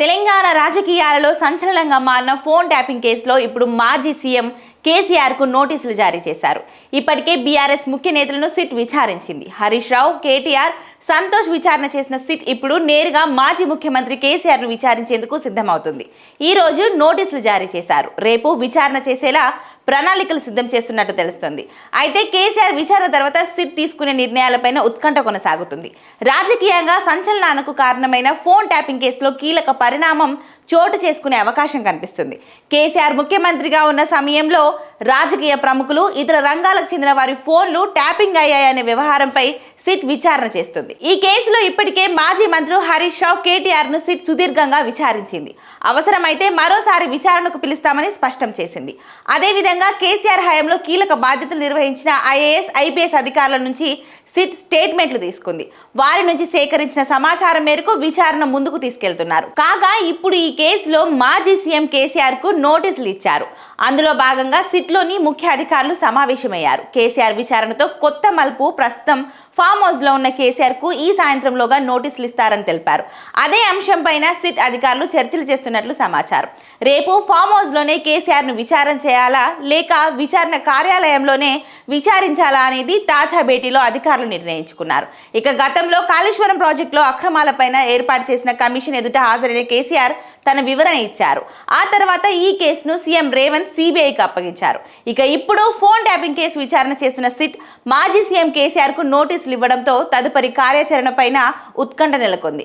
తెలంగాణ రాజకీయాలలో సంచలనంగా మారిన ఫోన్ ట్యాపింగ్ కేసులో ఇప్పుడు మాజీ సీఎం కేసీఆర్ కు నోటీసులు జారీ చేశారు. ఇప్పటికే బీఆర్ఎస్ ముఖ్య నేతలను సిట్ విచారించింది. హరీష్ రావు, కేటీఆర్, సంతోష్ విచారణ చేసిన సిట్ ఇప్పుడు నేరుగా మాజీ ముఖ్యమంత్రి కేసీఆర్ ను విచారించేందుకు సిద్ధమవుతుంది. ఈ రోజు నోటీసులు జారీ చేశారు. రేపు విచారణ చేసేలా ప్రణాళికలు సిద్ధం చేస్తున్నట్టు తెలుస్తుంది. అయితే కేసీఆర్ విచారణ తర్వాత సిట్ తీసుకునే నిర్ణయాలపైన ఉత్కంఠ కొనసాగుతుంది. రాజకీయంగా సంచలనాలకు కారణమైన ఫోన్ ట్యాపింగ్ కేసులో కీలక పరిణామం చోటు చేసుకునే అవకాశం కనిపిస్తుంది. కేసీఆర్ ముఖ్యమంత్రిగా ఉన్న సమయంలో రాజకీయ ప్రముఖులు, ఇతర రంగాలకు చెందిన వారి ఫోన్లు ట్యాపింగ్ అయ్యాయనే వ్యవహారంపై సిట్ విచారణ చేస్తుంది. ఈ కేసులో ఇప్పటికే మాజీ మంత్రులు హరీష్ రావు, కేటీఆర్ ను సిట్ సుదీర్ఘంగా విచారించింది. అవసరమైతే మరోసారి విచారణకు పిలుస్తామని స్పష్టం చేసింది. అదేవిధంగా కేసీఆర్ హయాంలో కీలక బాధ్యతలు నిర్వహించిన ఐఏఎస్, ఐపీఎస్ అధికారుల నుంచి సిట్ స్టేట్మెంట్లు తీసుకుంది. వారి నుంచి సేకరించిన సమాచారం మేరకు విచారణ ముందుకు తీసుకెళ్తున్నారు. కాగా ఇప్పుడు ఈ కేసులో మాజీ సీఎం కేసీఆర్ కు నోటీసులు ఇచ్చారు. అందులో భాగంగా సిట్ లోని ముఖ్య అధికారులు సమావేశమయ్యారు. కేసీఆర్ విచారణతో కొత్త మలుపు. ప్రస్తుతం ఫామ్ హౌస్ లో ఉన్న కేసీఆర్ కు ఈ సాయంత్రంలోగా నోటీసులు ఇస్తారని తెలిపారు. అదే అంశంపైన సిట్ అధికారులు చర్చలు చేస్తున్నట్లు సమాచారం. రేపు ఫామ్ హౌస్ లోనే కేసీఆర్ ను విచారణ చేయాలా లేక విచారణ కార్యాలయంలోనే విచారించాలా అనేది తాజా భేటీలో అధికారులు నిర్ణయించుకున్నారు. ఇక గతంలో కాళేశ్వరం ప్రాజెక్టులో అక్రమాలపైన ఏర్పాటు చేసిన కమిషన్ ఎదుట హాజరైన కేసీఆర్ తన వివరణ ఇచ్చారు. ఆ తర్వాత ఈ కేసును సీఎం రేవంత్ సిబిఐకి అప్పగించారు. ఇక ఇప్పుడు ఫోన్ ట్యాపింగ్ కేసు విచారణ చేస్తున్న సిట్ మాజీ సీఎం కేసీఆర్ కు నోటీసులు ఇవ్వడంతో తదుపరి కార్యాచరణ పైన ఉత్కంఠ నెలకొంది.